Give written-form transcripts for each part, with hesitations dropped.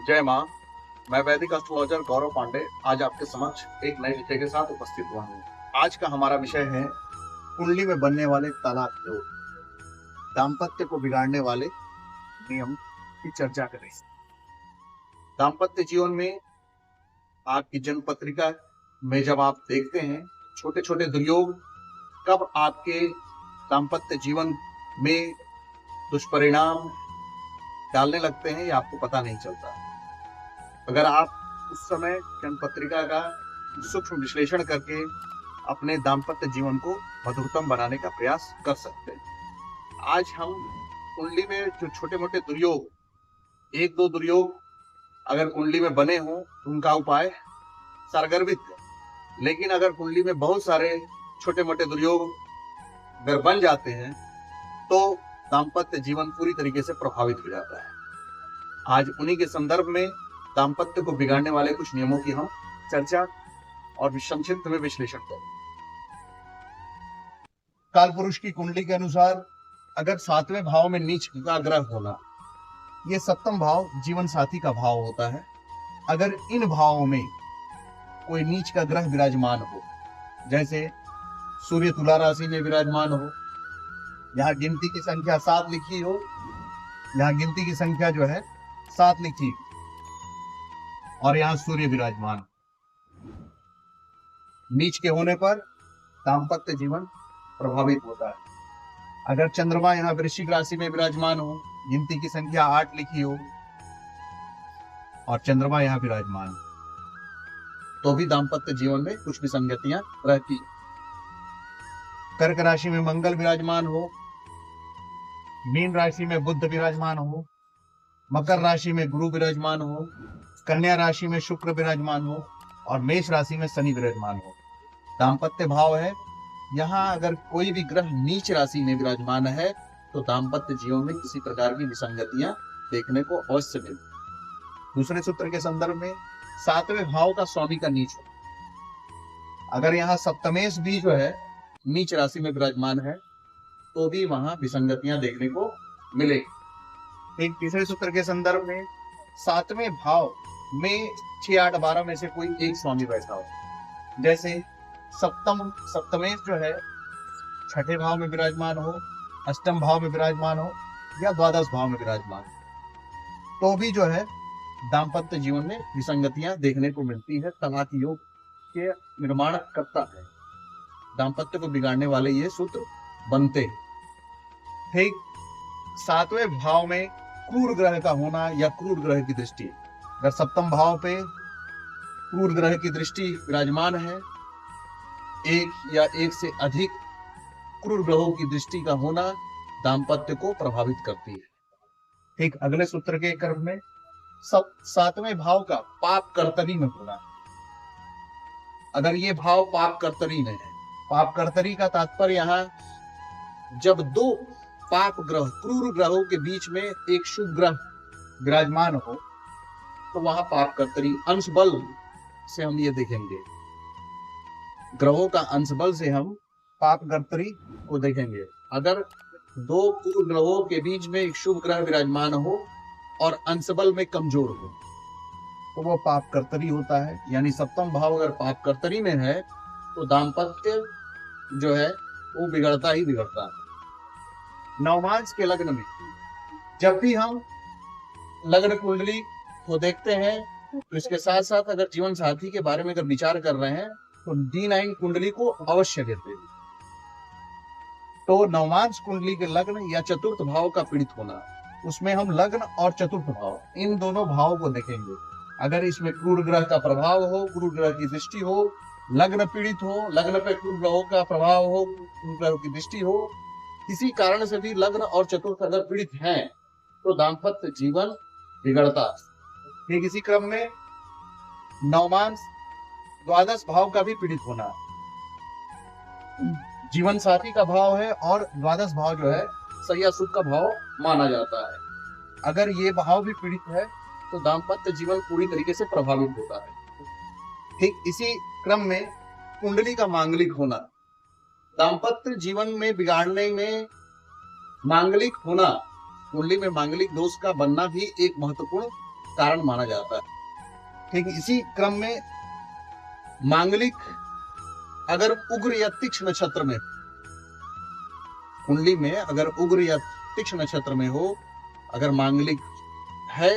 जय माँ। मैं वैदिक एस्ट्रोलॉजर गौरव पांडे आज आपके समक्ष एक नए विषय के साथ उपस्थित हुआ हूँ। आज का हमारा विषय है कुंडली में बनने वाले तलाक योग, दाम्पत्य को बिगाड़ने वाले नियम की चर्चा करें। दाम्पत्य जीवन में आपकी जन्म पत्रिका में जब आप देखते हैं छोटे छोटे दुर्योग कब आपके दाम्पत्य जीवन में दुष्परिणाम डालने लगते हैं ये आपको पता नहीं चलता। अगर आप उस समय जन्म पत्रिका का सूक्ष्म विश्लेषण करके अपने दाम्पत्य जीवन को मधुरतम बनाने का प्रयास कर सकते हैं। आज हम कुंडली में जो छोटे मोटे दुर्योग, एक दो दुर्योग अगर कुंडली में बने हों तो उनका उपाय सारगर्भित है। लेकिन अगर कुंडली में बहुत सारे छोटे मोटे दुर्योग अगर बन जाते हैं तो दाम्पत्य जीवन पूरी तरीके से प्रभावित हो जाता है। आज उन्हीं के संदर्भ में दाम्पत्य को बिगाड़ने वाले कुछ नियमों की हम चर्चा और संक्षिप्त में विश्लेषण करें। काल पुरुष की कुंडली के अनुसार अगर 7वें भाव में नीच का ग्रह होना, यह 7वां भाव जीवन साथी का भाव होता है। अगर इन भावों में कोई नीच का ग्रह विराजमान हो, जैसे सूर्य तुला राशि में विराजमान हो, यहाँ गिनती की संख्या 7 लिखी हो, यहाँ गिनती की संख्या जो है 7 लिखी हो और यहाँ सूर्य विराजमान, नीच के होने पर दाम्पत्य जीवन प्रभावित होता है। अगर चंद्रमा यहाँ वृश्चिक राशि में विराजमान हो, गिनती की संख्या 8 लिखी हो और चंद्रमा यहाँ विराजमान हो, तो भी दाम्पत्य जीवन में कुछ विसंगतियां रहती। कर्क राशि में मंगल विराजमान हो, मीन राशि में बुध विराजमान हो, मकर राशि में गुरु विराजमान हो, कन्या राशि में शुक्र विराजमान हो और मेष राशि में शनि विराजमान हो, दाम्पत्य भाव है। यहाँ अगर कोई भी ग्रह नीच राशि में विराजमान है तो दाम्पत्य जीवन में किसी प्रकार की विसंगतियां देखने को अवश्य मिलती। दूसरे सूत्र के संदर्भ में 7वें भाव का स्वामी का नीच हो, अगर यहाँ सप्तमेश भी जो है नीच राशि में विराजमान है तो भी वहां विसंगतियां देखने को मिलेगी। एक तीसरे सूत्र के संदर्भ में 7वें भाव में 6, 8, 12 में से कोई एक स्वामी बैठा हो, जैसे सप्तमेश जो है 6ठे भाव में विराजमान हो, 8म भाव में विराजमान हो या 12 भाव में विराजमान हो, तो भी जो है दाम्पत्य जीवन में विसंगतियां देखने को मिलती है। तलाक योग के निर्माण करता है, दाम्पत्य को बिगाड़ने वाले ये सूत्र बनते। ठीक 7वें भाव में क्रूर ग्रह का होना या क्रूर ग्रह की दृष्टि, अगर 7म भाव पे क्रूर ग्रह की दृष्टि विराजमान है, एक या एक से अधिक क्रूर ग्रहों की दृष्टि का होना दाम्पत्य को प्रभावित करती है। ठीक अगले सूत्र के क्रम में 7वें भाव का पाप कर्तरी में होना, अगर ये भाव पाप कर्तरी में है, पाप कर्तरी का तात्पर्य यहाँ जब दो पाप ग्रह क्रूर ग्रहों के बीच में एक शुभ ग्रह विराजमान हो तो वहां पाप कर्तरी अंश बल से हम ये देखेंगे, ग्रहों का अंश बल से हम पाप कर्तरी को देखेंगे। अगर दो क्रूर ग्रहों के बीच में एक शुभ ग्रह विराजमान हो और अंश बल में कमजोर हो तो वो पाप कर्तरी होता है। यानी 7वां भाव अगर पाप कर्तरी में है तो दाम्पत्य जो है वो बिगड़ता ही बिगड़ता है। नवमांश के लग्न में जब भी हम लग्न कुंडली को देखते हैं तो इसके साथ साथ अगर जीवन साथी के बारे में अगर विचार कर रहे हैं तो D9 कुंडली को अवश्य देते हैं। तो नवमांश कुंडली के लग्न या चतुर्थ भाव का पीड़ित होना, उसमें हम लग्न और चतुर्थ भाव इन दोनों भावों को देखेंगे। अगर इसमें क्रूर ग्रह का प्रभाव हो, क्रूर ग्रह की दृष्टि हो, लग्न पीड़ित हो, लग्न पे क्रूर ग्रहों का प्रभाव हो, क्रूर ग्रहों की दृष्टि हो, किसी कारण से भी लग्न और चतुर्थ अगर पीड़ित हैं तो दाम्पत्य जीवन बिगड़ता है। ठीक इसी क्रम में नवमांश 12 भाव का भी पीड़ित होना, जीवन साथी का भाव है और 12 भाव जो है सैया सुख का भाव माना जाता है। अगर ये भाव भी पीड़ित है तो दाम्पत्य जीवन पूरी तरीके से प्रभावित होता है। ठीक इसी क्रम में कुंडली का मांगलिक होना, दाम्पत्य जीवन में बिगाड़ने में मांगलिक होना, कुंडली में मांगलिक दोष का बनना भी एक महत्वपूर्ण कारण माना जाता है। ठीक इसी क्रम में मांगलिक अगर उग्र या तीक्ष्ण नक्षत्र में, कुंडली में अगर उग्र या तीक्ष्ण नक्षत्र में हो, अगर मांगलिक है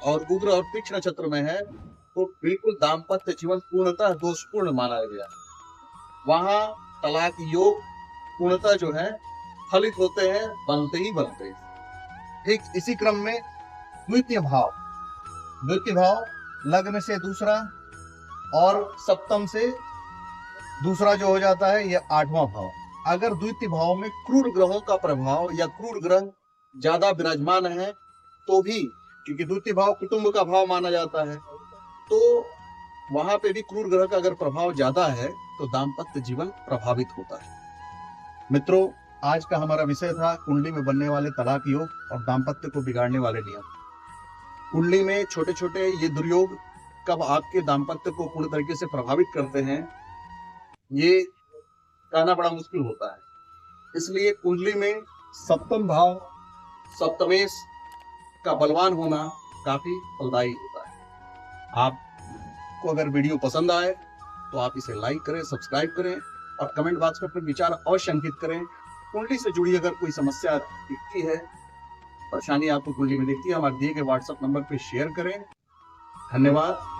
और उग्र और तीक्ष्ण नक्षत्र में है, तो बिल्कुल दाम्पत्य जीवन पूर्णतः दोषपूर्ण माना गया। वहां तलाक योग पूर्णतः जो है फलित होते हैं, बनते ही बनते हैं। ठीक इसी क्रम में द्वितीय भाव लग्न से दूसरा और सप्तम से दूसरा जो हो जाता है, यह 8वां भाव। अगर द्वितीय भाव में क्रूर ग्रहों का प्रभाव या क्रूर ग्रह ज्यादा विराजमान है तो भी, क्योंकि द्वितीय भाव कुटुंब का भाव माना जाता है, तो वहां पे भी क्रूर ग्रह का अगर प्रभाव ज्यादा है तो दाम्पत्य जीवन प्रभावित होता है। मित्रों, आज का हमारा विषय था कुंडली में बनने वाले तलाक योग और दाम्पत्य को बिगाड़ने वाले नियम। कुंडली में छोटे छोटे ये दुर्योग कब आपके दाम्पत्य को पूर्ण तरीके से प्रभावित करते हैं, ये कहना बड़ा मुश्किल होता है। इसलिए कुंडली में सप्तम भाव, सप्तमेश का बलवान होना काफी फलदायी होता है। आपको अगर वीडियो पसंद आए तो आप इसे लाइक करें, सब्सक्राइब करें और कमेंट बॉक्स में अपने विचार अवश्य अंकित करें। कुंडली से जुड़ी अगर कोई समस्या दिखती है, परेशानी आपको कुंडली में दिखती है, हमारे दिए गए व्हाट्सएप नंबर पे शेयर करें। धन्यवाद।